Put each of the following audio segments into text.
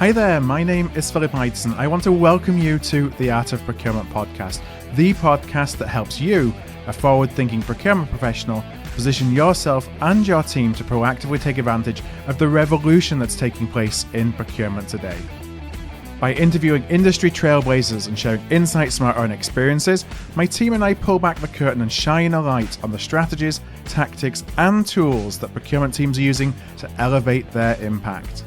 Hi there, my name is Philip Ideson. I want to welcome you to the Art of Procurement podcast, the podcast that helps you, a forward-thinking procurement professional, position yourself and your team to proactively take advantage of the revolution that's taking place in procurement today. By interviewing industry trailblazers and sharing insights from our own experiences, my team and I pull back the curtain and shine a light on the strategies, tactics, and tools that procurement teams are using to elevate their impact.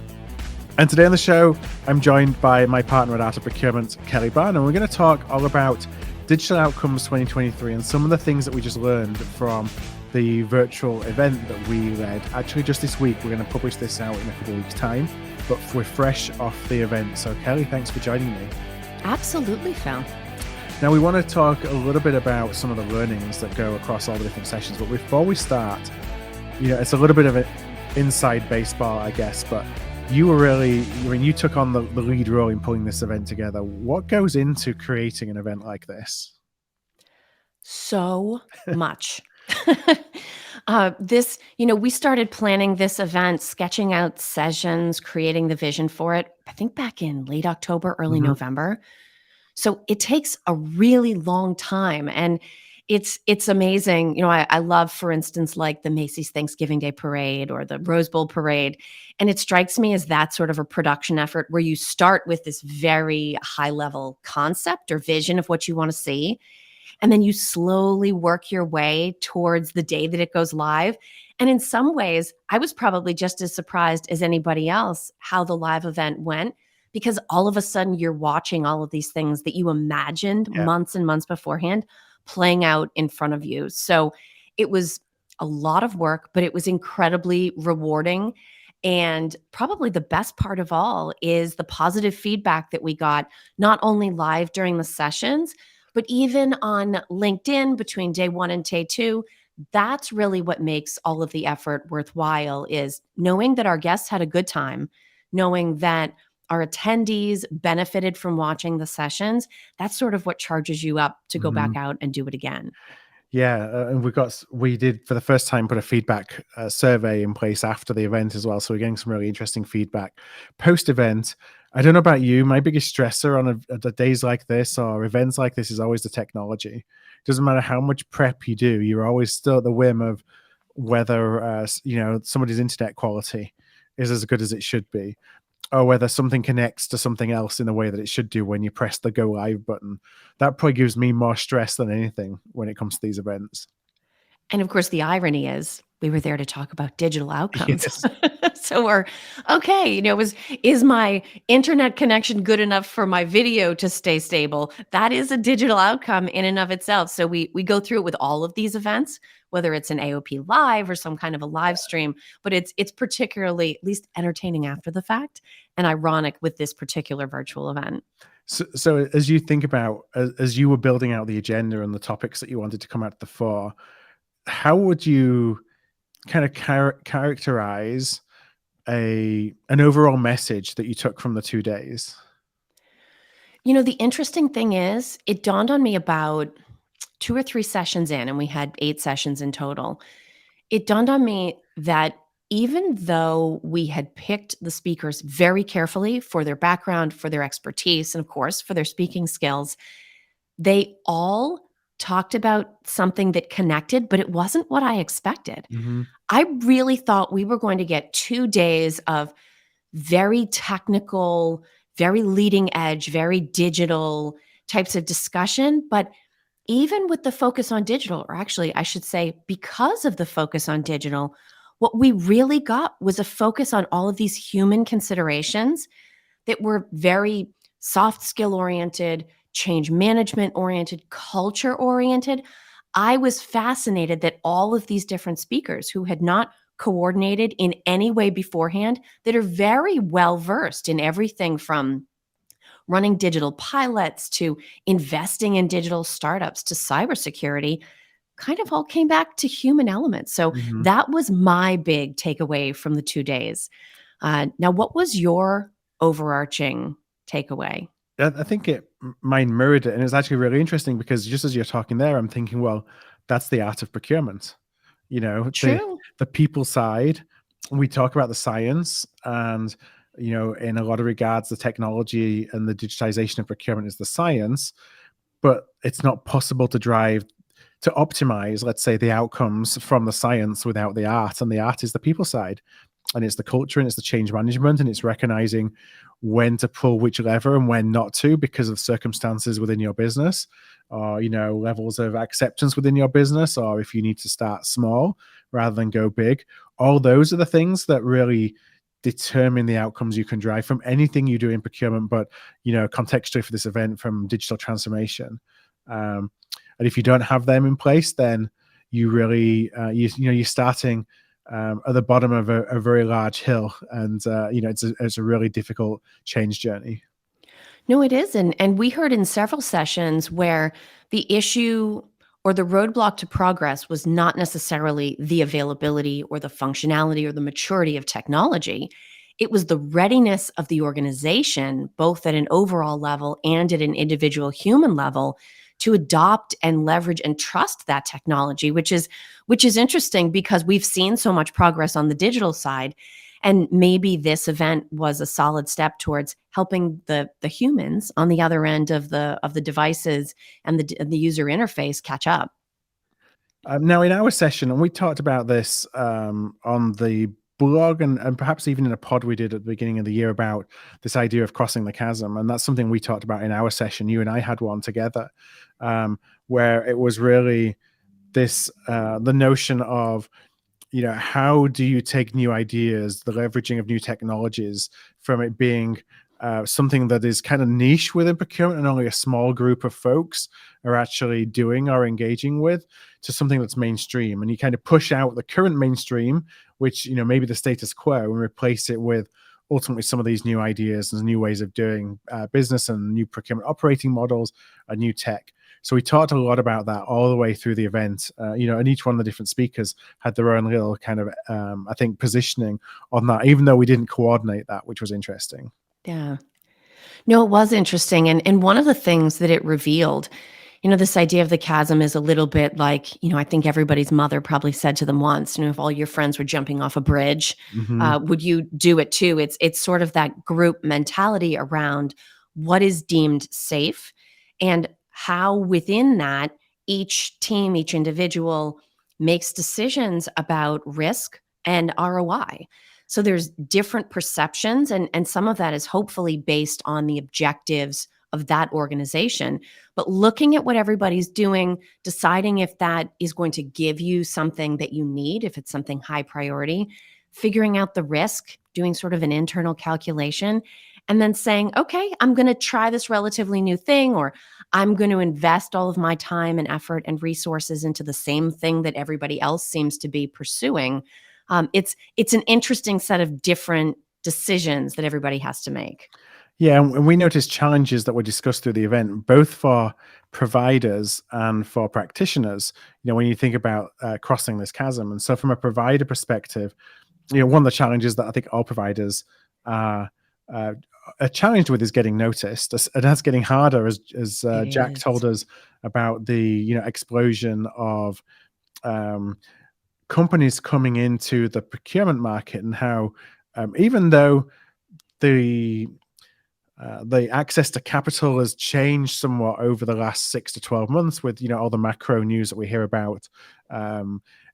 And today on the show, I'm joined by my partner at Art of Procurement, Kelly Barner. We're going to talk all about Digital Outcomes 2023 and some of the things that we just learned from the virtual event that we led. Actually, just this week, we're going to publish this out in a couple of weeks' time, but we're fresh off the event. So Kelly, thanks for joining me. Absolutely, Phil. Now, we want to talk a little bit about some of the learnings that go across all the different sessions, but before we start, it's a little bit of an inside baseball, I guess, but you were you took on the lead role in pulling this event together. What goes into creating an event like this? So much. We started planning this event, sketching out sessions, creating the vision for it, I think back in late October, early November. So it takes a really long time. And it's amazing. I love, for instance, like the Macy's Thanksgiving Day Parade or the Rose Bowl Parade. And it strikes me as that sort of a production effort where you start with this very high level concept or vision of what you want to see. And then you slowly work your way towards the day that it goes live. And in some ways, I was probably just as surprised as anybody else how the live event went, because all of a sudden you're watching all of these things that you imagined months and months beforehand playing out in front of you. So it was a lot of work, but it was incredibly rewarding. And probably the best part of all is the positive feedback that we got, not only live during the sessions, but even on LinkedIn between day one and day two. That's really what makes all of the effort worthwhile, is knowing that our guests had a good time, knowing that our attendees benefited from watching the sessions. That's sort of what charges you up to go back out and do it again. Yeah, and we did for the first time put a feedback survey in place after the event as well. So we're getting some really interesting feedback post-event. I don't know about you, my biggest stressor on a days like this or events like this is always the technology. It doesn't matter how much prep you do, you're always still at the whim of whether somebody's internet quality is as good as it should be, or whether something connects to something else in the way that it should do when you press the go live button. That probably gives me more stress than anything when it comes to these events. And of course, the irony is we were there to talk about digital outcomes. Yes. So we're okay. Is my internet connection good enough for my video to stay stable? That is a digital outcome in and of itself. So we go through it with all of these events, whether it's an AOP live or some kind of a live stream, but it's particularly at least entertaining after the fact and ironic with this particular virtual event. So as you think about, as you were building out the agenda and the topics that you wanted to come out the fore, how would you kind of characterize an overall message that you took from the 2 days? The interesting thing is, it dawned on me about 2 or 3 sessions in, and we had 8 sessions in total. It dawned on me that even though we had picked the speakers very carefully for their background, for their expertise, and of course, for their speaking skills, they all talked about something that connected, but it wasn't what I expected. I really thought we were going to get 2 days of very technical, very leading edge, very digital types of discussion. But even with the focus on digital, or actually, I should say, because of the focus on digital, what we really got was a focus on all of these human considerations that were very soft skill oriented, change management oriented, culture oriented. I was fascinated that all of these different speakers who had not coordinated in any way beforehand, that are very well versed in everything from running digital pilots to investing in digital startups to cybersecurity, kind of all came back to human elements. So that was my big takeaway from the 2 days. Now, what was your overarching takeaway? I think mine mirrored it, and it's actually really interesting because just as you're talking there, I'm thinking, well, that's the art of procurement. True. The people side, we talk about the science, and In a lot of regards, the technology and the digitization of procurement is the science, but it's not possible to optimize, let's say, the outcomes from the science without the art. And the art is the people side, and it's the culture, and it's the change management, and it's recognizing when to pull which lever and when not to, because of circumstances within your business, or levels of acceptance within your business, or if you need to start small rather than go big. All those are the things that really determine the outcomes you can drive from anything you do in procurement, but contextually for this event, from digital transformation. And if you don't have them in place, then you really you're starting at the bottom of a very large hill, and it's a really difficult change journey. No, it is. And we heard in several sessions where the issue or the roadblock to progress was not necessarily the availability or the functionality or the maturity of technology. It was the readiness of the organization, both at an overall level and at an individual human level, to adopt and leverage and trust that technology, which is interesting because we've seen so much progress on the digital side. And maybe this event was a solid step towards helping the humans on the other end of the devices and the user interface catch up. Now, in our session, and we talked about this on the blog, and perhaps even in a pod we did at the beginning of the year, about this idea of crossing the chasm. And that's something we talked about in our session. You and I had one together, where it was really this the notion of, how do you take new ideas, the leveraging of new technologies, from it being something that is kind of niche within procurement and only a small group of folks are actually doing or engaging with, to something that's mainstream. And you kind of push out the current mainstream, which, maybe the status quo, and replace it with ultimately some of these new ideas and new ways of doing business, and new procurement operating models and new tech. So we talked a lot about that all the way through the event, and each one of the different speakers had their own little kind of, I think, positioning on that, even though we didn't coordinate that, which was interesting. Yeah. No, it was interesting. And one of the things that it revealed, this idea of the chasm is a little bit like, I think everybody's mother probably said to them once, if all your friends were jumping off a bridge, Mm-hmm. would you do it too? It's sort of that group mentality around what is deemed safe, and how within that each team, each individual makes decisions about risk and ROI. So there's different perceptions, and some of that is hopefully based on the objectives of that organization. But looking at what everybody's doing, deciding if that is going to give you something that you need, if it's something high priority, figuring out the risk, doing sort of an internal calculation, and then saying, okay, I'm going to try this relatively new thing, or I'm going to invest all of my time and effort and resources into the same thing that everybody else seems to be pursuing. It's an interesting set of different decisions that everybody has to make. Yeah, and we noticed challenges that were discussed through the event, both for providers and for practitioners, when you think about crossing this chasm. And so from a provider perspective, one of the challenges that I think all providers are challenged with is getting noticed. And that's getting harder, as It Jack is. told us about the explosion of companies coming into the procurement market, and how even though the access to capital has changed somewhat over the last 6 to 12 months with all the macro news that we hear about,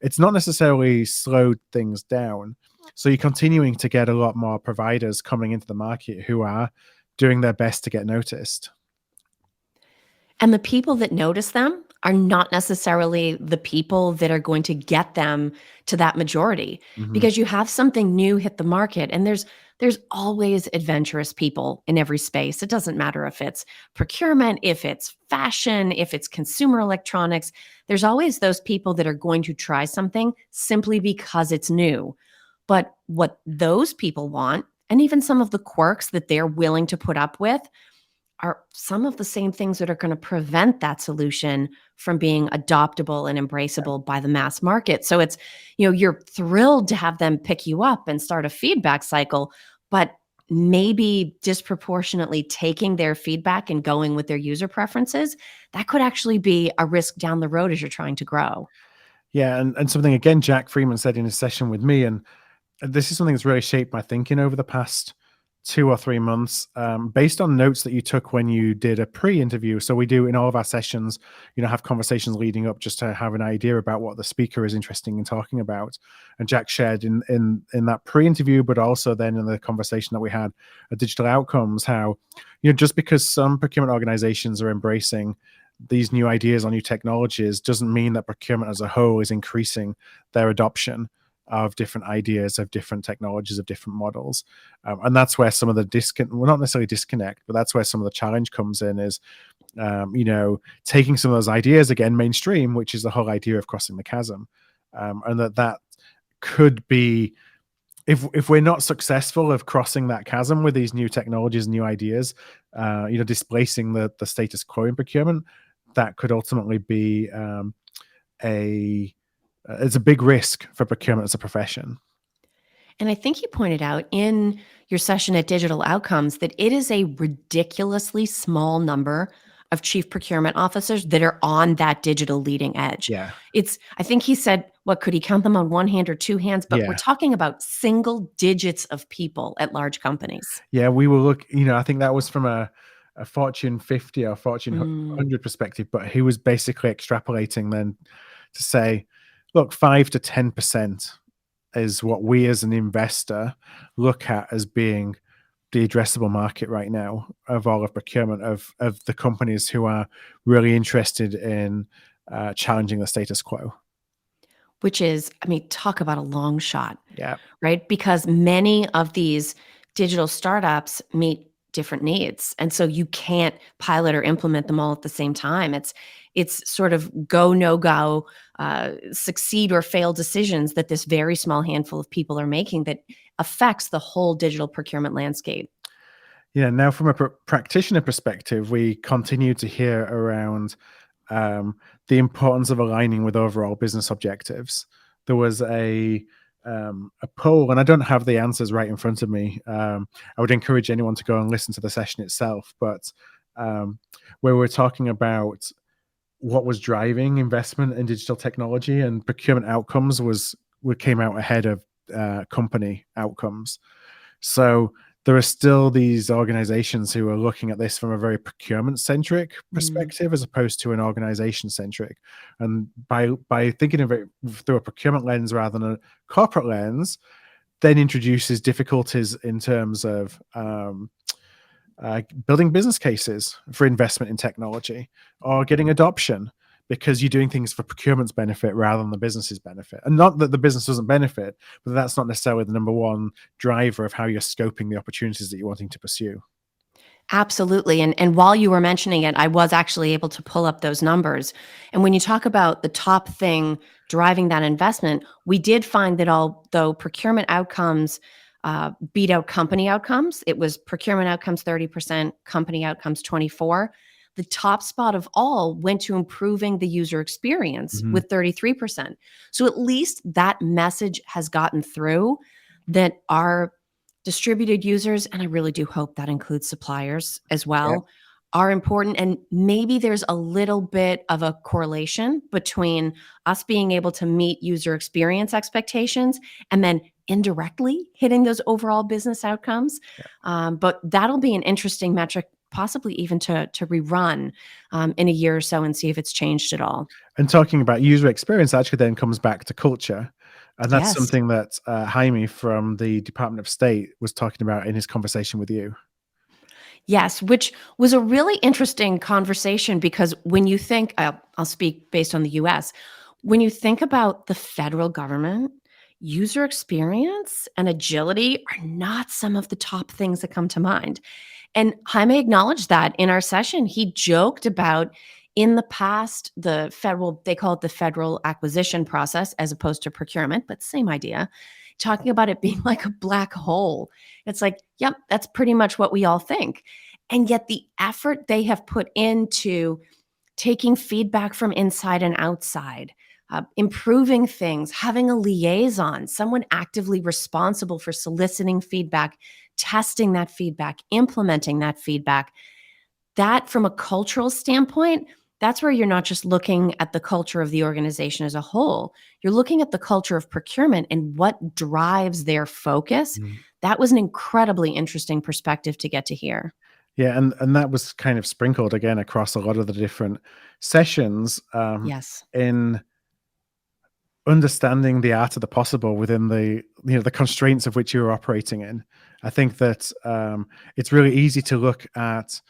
it's not necessarily slowed things down. So you're continuing to get a lot more providers coming into the market who are doing their best to get noticed. And the people that notice them are not necessarily the people that are going to get them to that majority, Mm-hmm. because you have something new hit the market, and there's always adventurous people in every space. It doesn't matter if it's procurement, if it's fashion, if it's consumer electronics. There's always those people that are going to try something simply because it's new. But what those people want, and even some of the quirks that they're willing to put up with, are some of the same things that are going to prevent that solution from being adoptable and embraceable by the mass market. So it's, you're thrilled to have them pick you up and start a feedback cycle, but maybe disproportionately taking their feedback and going with their user preferences, that could actually be a risk down the road as you're trying to grow. Yeah, and something, again, Jack Freeman said in his session with me, and this is something that's really shaped my thinking over the past 2 or 3 months, based on notes that you took when you did a pre-interview. So we do in all of our sessions, have conversations leading up just to have an idea about what the speaker is interested in talking about. And Jack shared in that pre-interview, but also then in the conversation that we had at Digital Outcomes, how just because some procurement organizations are embracing these new ideas or new technologies doesn't mean that procurement as a whole is increasing their adoption of different ideas, of different technologies, of different models. And that's where some of the not necessarily disconnect, but that's where some of the challenge comes in is, taking some of those ideas, again, mainstream, which is the whole idea of crossing the chasm. And that could be, if we're not successful of crossing that chasm with these new technologies, new ideas, displacing the status quo in procurement, that could ultimately be it's a big risk for procurement as a profession. And I think you pointed out in your session at Digital Outcomes that it is a ridiculously small number of chief procurement officers that are on that digital leading edge. Yeah. I think he said, what could he count them on one hand or two hands? But we're Yeah. talking about single digits of people at large companies. Yeah, we will look, I think that was from a Fortune 50 or Fortune Mm. 100 perspective, but he was basically extrapolating then to say, look, 5 to 10% is what we as an investor look at as being the addressable market right now of all of procurement, of the companies who are really interested in challenging the status quo. Which is, I mean, talk about a long shot, Yeah. right? Because many of these digital startups meet different needs. And so you can't pilot or implement them all at the same time. It's sort of go, no go, succeed or fail decisions that this very small handful of people are making that affects the whole digital procurement landscape. Yeah. Now, from a practitioner perspective, we continue to hear around the importance of aligning with overall business objectives. There was a poll, and I don't have the answers right in front of me. I would encourage anyone to go and listen to the session itself, but where we're talking about what was driving investment in digital technology, and procurement outcomes came out ahead of company outcomes. So there are still these organizations who are looking at this from a very procurement-centric Mm. perspective as opposed to an organization-centric. And by thinking of it through a procurement lens rather than a corporate lens, then introduces difficulties in terms of building business cases for investment in technology or getting adoption, because you're doing things for procurement's benefit rather than the business's benefit. And not that the business doesn't benefit, but that's not necessarily the number one driver of how you're scoping the opportunities that you're wanting to pursue. Absolutely. And while you were mentioning it, I was actually able to pull up those numbers. And when you talk about the top thing driving that investment, we did find that although procurement outcomes beat out company outcomes, it was procurement outcomes 30%, company outcomes 24%. The top spot of all went to improving the user experience Mhm. with 33%. So at least that message has gotten through that our distributed users, and I really do hope that includes suppliers as Yep. well, are important. And maybe there's a little bit of a correlation between us being able to meet user experience expectations and then indirectly hitting those overall business outcomes. But that'll be an interesting metric, possibly even to rerun in a year or so and see if it's changed at all. And talking about user experience actually then comes back to culture. And that's Yes. something that Jaime from the Department of State was talking about in his conversation with you. Yes, which was a really interesting conversation because when you think, I'll speak based on the US, when you think about the federal government, user experience and agility are not some of the top things that come to mind. And Jaime acknowledged that in our session. He joked about in the past, they call it the federal acquisition process as opposed to procurement, but same idea, talking about it being like a black hole. It's like, yep, that's pretty much what we all think. And yet the effort they have put into taking feedback from inside and outside, improving things, having a liaison, someone actively responsible for soliciting feedback, testing that feedback, implementing that feedback. That, from a cultural standpoint, That's where you're not just looking at the culture of the organization as a whole. You're looking at the culture of procurement and what drives their focus. Mm. That was an incredibly interesting perspective to get to hear. Yeah, and that was kind of sprinkled again across a lot of the different sessions, Yes. in understanding the art of the possible within the constraints of which you're operating in. I think that it's really easy to look at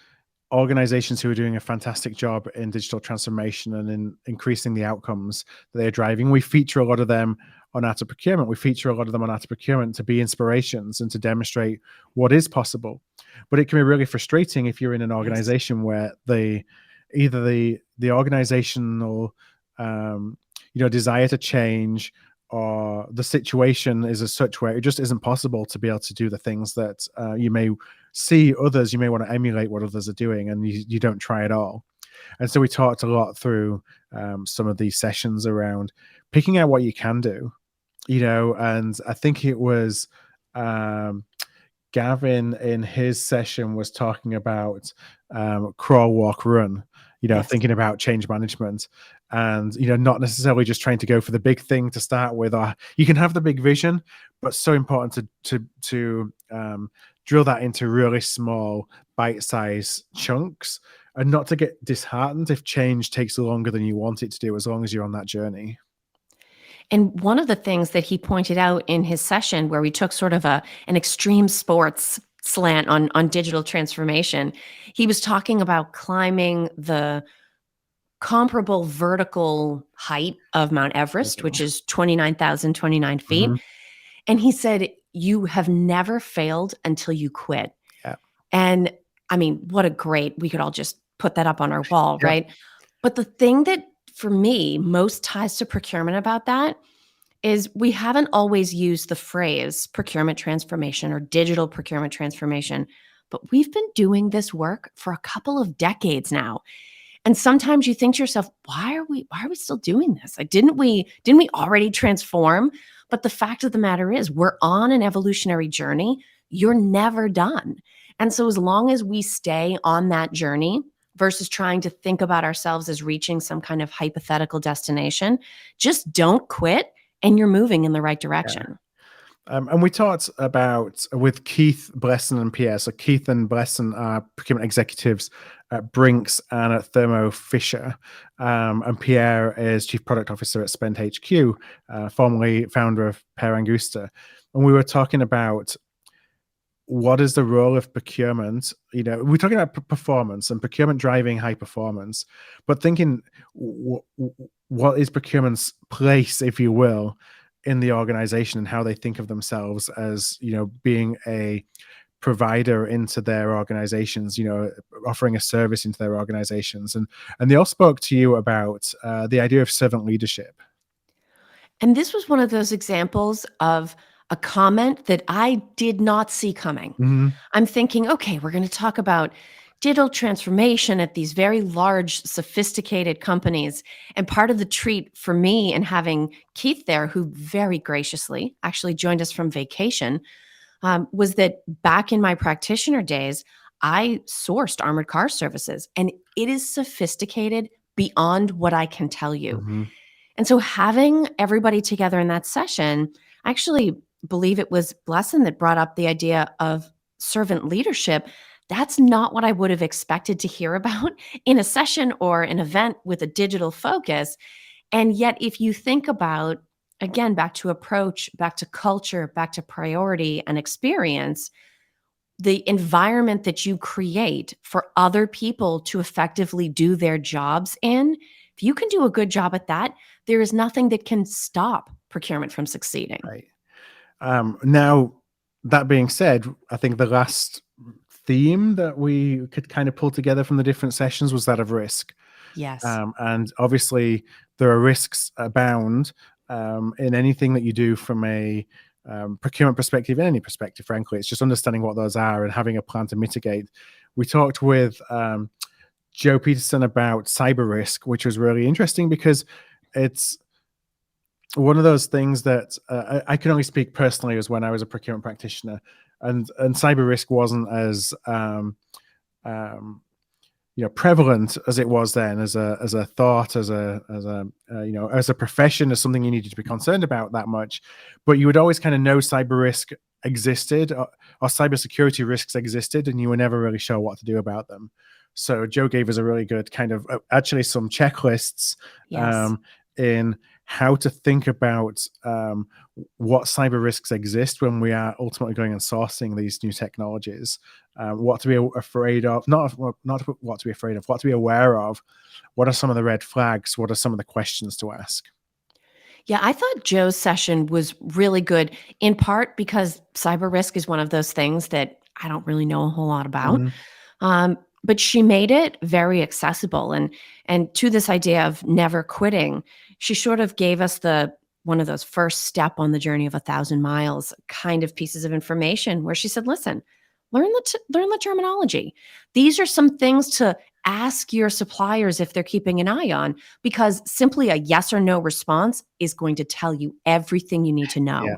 organizations who are doing a fantastic job in digital transformation and in increasing the outcomes that they're driving. We feature a lot of them on Art of Procurement. We feature a lot of them on Art of Procurement to be inspirations and to demonstrate what is possible. But it can be really frustrating if you're in an Yes. organization where either the organizational desire to change, or the situation is as such where it just isn't possible to be able to do the things that you may see others, you may want to emulate what others are doing, and you don't try at all. And so we talked a lot through some of these sessions around picking out what you can do, and I think it was Gavin in his session was talking about crawl, walk, run, Yes. thinking about change management, and, not necessarily just trying to go for the big thing to start with. Or you can have the big vision, but so important to drill that into really small bite-sized chunks, and not to get disheartened if change takes longer than you want it to do, as long as you're on that journey. And one of the things that he pointed out in his session, where we took sort of an extreme sports slant on digital transformation, he was talking about climbing the comparable vertical height of Mount Everest, which is 29,029 feet. Mm-hmm. And he said, you have never failed until you quit. Yeah. And I mean, what a great, we could all just put that up on our wall, Yeah. right? But the thing that for me most ties to procurement about that is we haven't always used the phrase procurement transformation or digital procurement transformation, but we've been doing this work for a couple of decades now. And sometimes you think to yourself, why are we still doing this? Like, didn't we already transform? But the fact of the matter is we're on an evolutionary journey. You're never done. And so as long as we stay on that journey versus trying to think about ourselves as reaching some kind of hypothetical destination, just don't quit and you're moving in the right Yeah. direction. And we talked about with Keith, Blesson, and Pierre. So Keith and Blesson are procurement executives at Brinks and at Thermo Fisher. And Pierre is chief product officer at Spend HQ, formerly founder of Pear Angusta. And we were talking about what is the role of procurement. We're talking about performance and procurement driving high performance, but thinking what is procurement's place, if you will, in the organization, and how they think of themselves as being a provider into their organizations, offering a service into their organizations. And they all spoke to you about the idea of servant leadership. And this was one of those examples of a comment that I did not see coming. Mm-hmm. I'm thinking, okay, we're going to talk about digital transformation at these very large, sophisticated companies. And part of the treat for me in having Keith there, who very graciously actually joined us from vacation, was that back in my practitioner days, I sourced armored car services, and it is sophisticated beyond what I can tell you. Mm-hmm. And so having everybody together in that session, I actually believe it was Blesson that brought up the idea of servant leadership. That's not what I would have expected to hear about in a session or an event with a digital focus. And yet, if you think about, again, back to approach, back to culture, back to priority and experience, the environment that you create for other people to effectively do their jobs in, if you can do a good job at that, there is nothing that can stop procurement from succeeding. Right. Now, that being said, I think the last theme that we could kind of pull together from the different sessions was that of risk. Yes. And obviously, there are risks abound in anything that you do from a procurement perspective, in any perspective, frankly. It's just understanding what those are and having a plan to mitigate. We talked with Joe Peterson about cyber risk, which was really interesting because it's one of those things that I can only speak personally as when I was a procurement practitioner, and cyber risk wasn't as prevalent as it was then, as a thought, as a as a profession, as something you needed to be concerned about that much. But you would always kind of know cyber risk existed, or cybersecurity risks existed, and you were never really sure what to do about them. So Joe gave us a really good kind of actually some checklists Yes. in how to think about what cyber risks exist when we are ultimately going and sourcing these new technologies, what to be afraid of, not what to be afraid of, what to be aware of, what are some of the red flags, what are some of the questions to ask. Yeah, I thought Joe's session was really good, in part because cyber risk is one of those things that I don't really know a whole lot about. Mm-hmm. But she made it very accessible, and to this idea of never quitting, she sort of gave us the one of those first step on the journey of 1,000 miles kind of pieces of information where she said, "Listen, learn the terminology. These are some things to ask your suppliers if they're keeping an eye on, because simply a yes or no response is going to tell you everything you need to Yeah. know."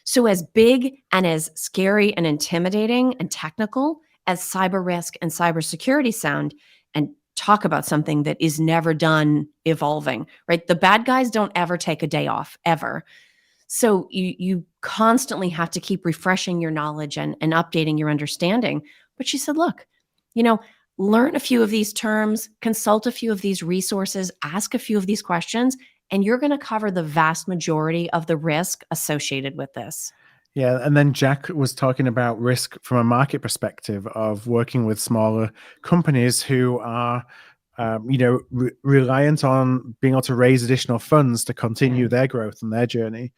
So, as big and as scary and intimidating and technical as cyber risk and cybersecurity sound, and talk about something that is never done evolving, right? The bad guys don't ever take a day off, ever. So you constantly have to keep refreshing your knowledge and updating your understanding. But she said, look, you know, learn a few of these terms, consult a few of these resources, ask a few of these questions, and you're going to cover the vast majority of the risk associated with this. Yeah, and then Jack was talking about risk from a market perspective of working with smaller companies who are, reliant on being able to raise additional funds to Yeah. continue their growth and their journey.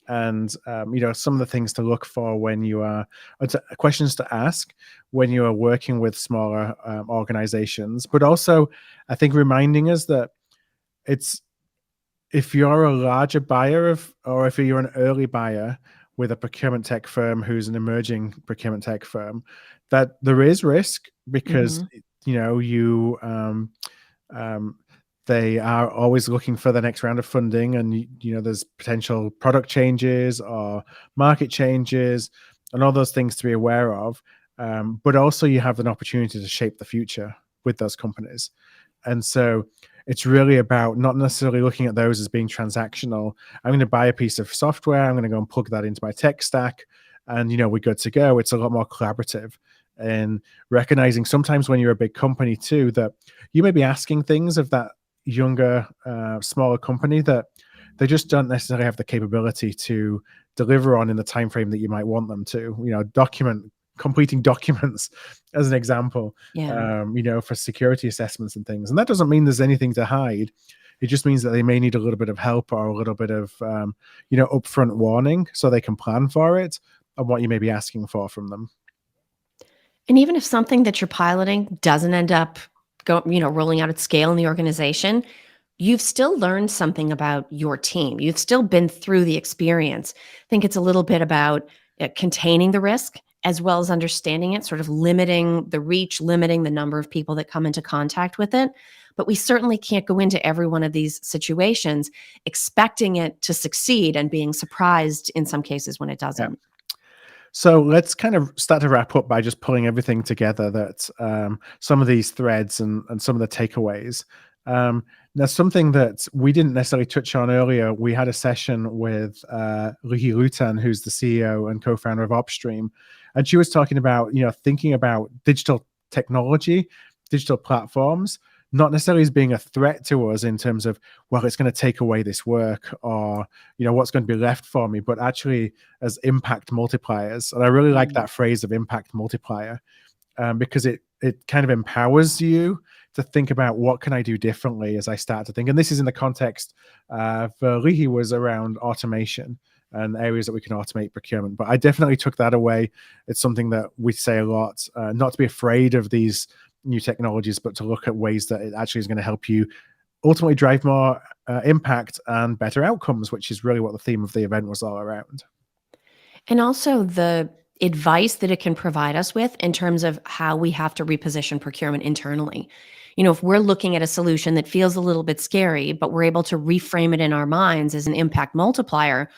And some of the things to look for when you are questions to ask when you are working with smaller organizations, but also I think reminding us that it's if you're a larger buyer or if you're an early buyer with a procurement tech firm who's an emerging procurement tech firm, that there is risk because Mhm. you um, they are always looking for the next round of funding, and there's potential product changes or market changes and all those things to be aware of. But also you have an opportunity to shape the future with those companies. And so it's really about not necessarily looking at those as being transactional. I'm going to buy a piece of software, I'm going to go and plug that into my tech stack, and we're good to go. It's a lot more collaborative, and recognizing sometimes when you're a big company too that you may be asking things of that younger, smaller company that they just don't necessarily have the capability to deliver on in the time frame that you might want them to. Completing documents as an example, Yeah. for security assessments and things. And that doesn't mean there's anything to hide. It just means that they may need a little bit of help or a little bit of, upfront warning so they can plan for it and what you may be asking for from them. And even if something that you're piloting doesn't end up rolling out at scale in the organization, you've still learned something about your team. You've still been through the experience. I think it's a little bit about containing the risk as well as understanding it, sort of limiting the reach, limiting the number of people that come into contact with it. But we certainly can't go into every one of these situations expecting it to succeed and being surprised in some cases when it Yeah. doesn't. So let's kind of start to wrap up by just pulling everything together, that some of these threads and some of the takeaways. Now, something that we didn't necessarily touch on earlier, we had a session with Ruhi Rutan, who's the CEO and co-founder of Upstream, and she was talking about, thinking about digital technology, digital platforms, not necessarily as being a threat to us in terms of, well, it's going to take away this work, or, what's going to be left for me, but actually as impact multipliers. And I really like Mm. that phrase of impact multiplier, because it kind of empowers you to think about what can I do differently as I start to think. And this is in the context for Lihi was around automation and areas that we can automate procurement. But I definitely took that away. It's something that we say a lot, not to be afraid of these new technologies, but to look at ways that it actually is going to help you ultimately drive more impact and better outcomes, which is really what the theme of the event was all around. And also the advice that it can provide us with in terms of how we have to reposition procurement internally. If we're looking at a solution that feels a little bit scary, but we're able to reframe it in our minds as an impact multiplier,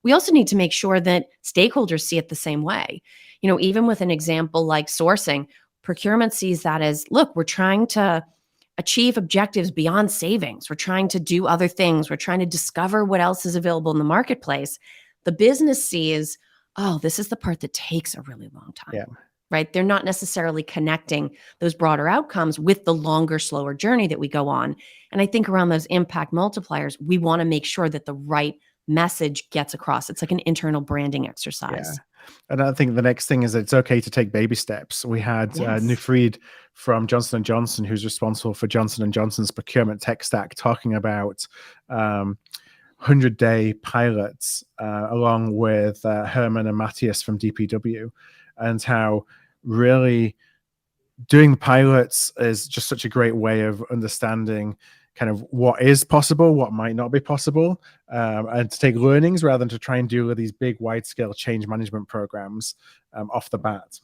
we also need to make sure that stakeholders see it the same way. Even with an example like sourcing, procurement sees that as, look, we're trying to achieve objectives beyond savings. We're trying to do other things. We're trying to discover what else is available in the marketplace. The business sees, oh, this is the part that takes a really long time. Yeah. Right? They're not necessarily connecting those broader outcomes with the longer, slower journey that we go on. And I think around those impact multipliers, we want to make sure that the right message gets across. It's like an internal branding exercise. Yeah. And I think the next thing is that it's okay to take baby steps. We had Yes. Nufreed from Johnson & Johnson, who's responsible for Johnson & Johnson's procurement tech stack, talking about 100-day pilots along with Herman and Matthias from DPW, and how really doing the pilots is just such a great way of understanding kind of what is possible, what might not be possible, and to take learnings rather than to try and do these big wide-scale change management programs off the bat.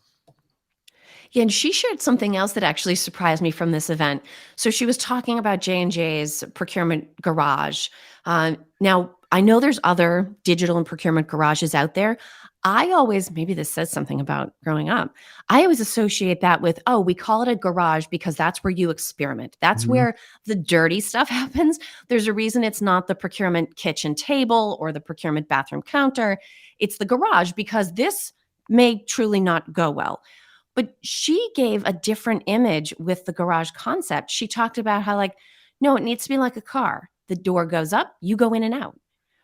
Yeah, and she shared something else that actually surprised me from this event. So she was talking about J&J's procurement garage. Now, I know there's other digital and procurement garages out there. I always, maybe this says something about growing up, I always associate that with, oh, we call it a garage because that's where you experiment. That's where the dirty stuff happens. There's a reason it's not the procurement kitchen table or the procurement bathroom counter. It's the garage because this may truly not go well. But she gave a different image with the garage concept. She talked about how, like, no, it needs to be like a car. The door goes up, you go in and out.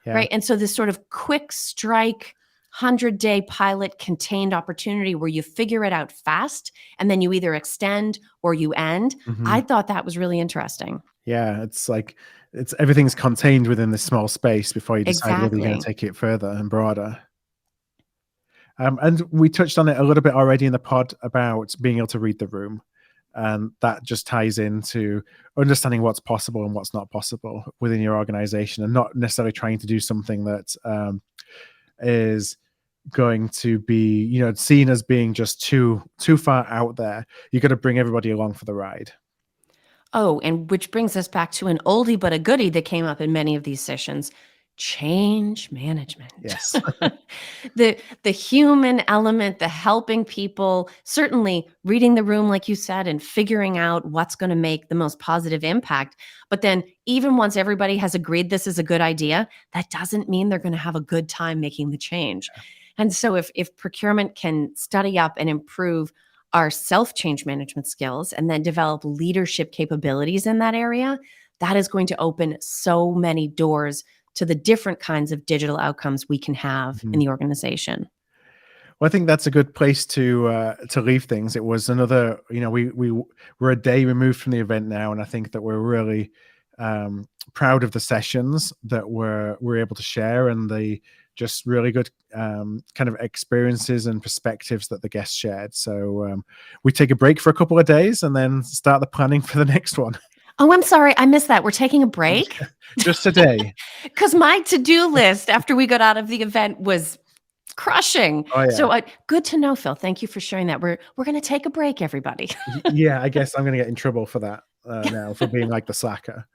Yeah. Right. And so this sort of quick strike 100-day pilot contained opportunity where you figure it out fast and then you either extend or you end. I thought that was really interesting. Yeah, it's like everything's contained within this small space before you decide whether you're going to take it further and broader. And we touched on it a little bit already in the pod about being able to read the room. And that just ties into understanding what's possible and what's not possible within your organization, and not necessarily trying to do something that is going to be, seen as being just too far out there. You got to bring everybody along for the ride. Oh, and which brings us back to an oldie but a goodie that came up in many of these sessions: change management. Yes. the human element, the helping people, certainly reading the room, like you said, and figuring out what's going to make the most positive impact. But then even once everybody has agreed this is a good idea, that doesn't mean they're going to have a good time making the change. Yeah. And so if procurement can study up and improve our self-change management skills and then develop leadership capabilities in that area, that is going to open so many doors to the different kinds of digital outcomes we can have in the organization. Well, I think that's a good place to leave things. It was another, we're a day removed from the event now, and I think that we're really proud of the sessions that we're able to share and the just really good kind of experiences and perspectives that the guests shared. So we take a break for a couple of days and then start the planning for the next one. Oh, I'm sorry. I missed that. We're taking a break? Just today. Because my to-do list after we got out of the event was crushing. Oh, yeah. So good to know, Phil. Thank you for sharing that. We're going to take a break, everybody. Yeah, I guess I'm going to get in trouble for that now, for being like the slacker.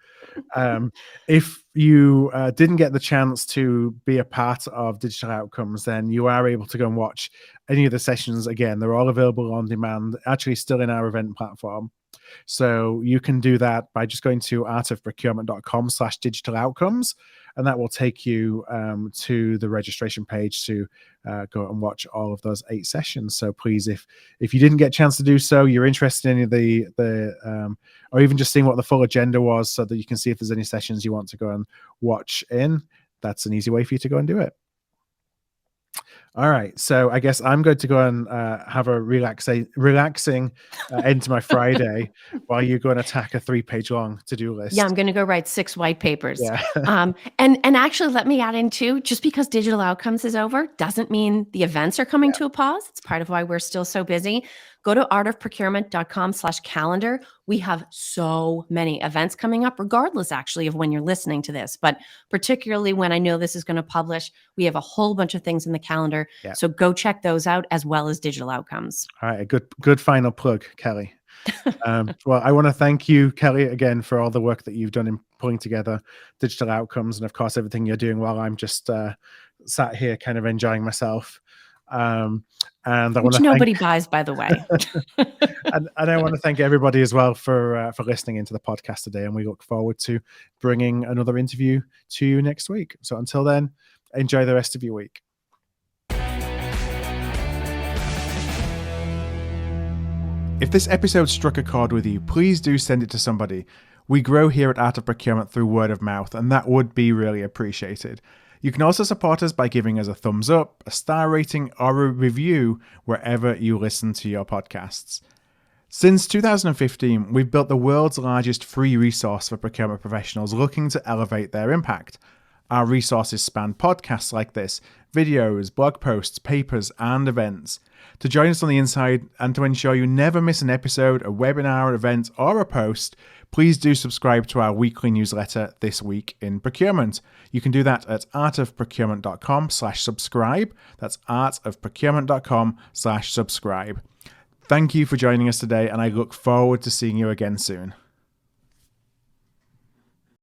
If you didn't get the chance to be a part of Digital Outcomes, then you are able to go and watch any of the sessions again. They're all available on demand, actually still in our event platform. So you can do that by just going to artofprocurement.com/digital outcomes, and that will take you to the registration page to go and watch all of those 8 sessions. So please, if you didn't get a chance to do so, you're interested in any of the or even just seeing what the full agenda was, so that you can see if there's any sessions you want to go and watch in, that's an easy way for you to go and do it. All right, so I guess I'm going to go and have a relaxing end to my Friday while you go and attack a 3-page long to-do list. Yeah, I'm going to go write 6 white papers. Yeah. And actually, let me add in too, just because Digital Outcomes is over doesn't mean the events are coming to a pause. It's part of why we're still so busy. Go to artofprocurement.com/calendar. We have so many events coming up, regardless actually of when you're listening to this, but particularly when I know this is going to publish, we have a whole bunch of things in the calendar. Yeah. So go check those out, as well as Digital Outcomes. All right, a good final plug, Kelly. Well, I want to thank you, Kelly, again for all the work that you've done in pulling together Digital Outcomes, and of course everything you're doing while I'm just sat here kind of enjoying myself. And I want Which to nobody buys, by the way. and I want to thank everybody as well for listening into the podcast today. And we look forward to bringing another interview to you next week. So until then, enjoy the rest of your week. If this episode struck a chord with you, please do send it to somebody. We grow here at Art of Procurement through word of mouth, and that would be really appreciated. You can also support us by giving us a thumbs up, a star rating, or a review wherever you listen to your podcasts. Since 2015, we've built the world's largest free resource for procurement professionals looking to elevate their impact. Our resources span podcasts like this, videos, blog posts, papers, and events. To join us on the inside and to ensure you never miss an episode, a webinar, an event, or a post, please do subscribe to our weekly newsletter, This Week in Procurement. You can do that at artofprocurement.com/subscribe. That's artofprocurement.com/subscribe. Thank you for joining us today, and I look forward to seeing you again soon.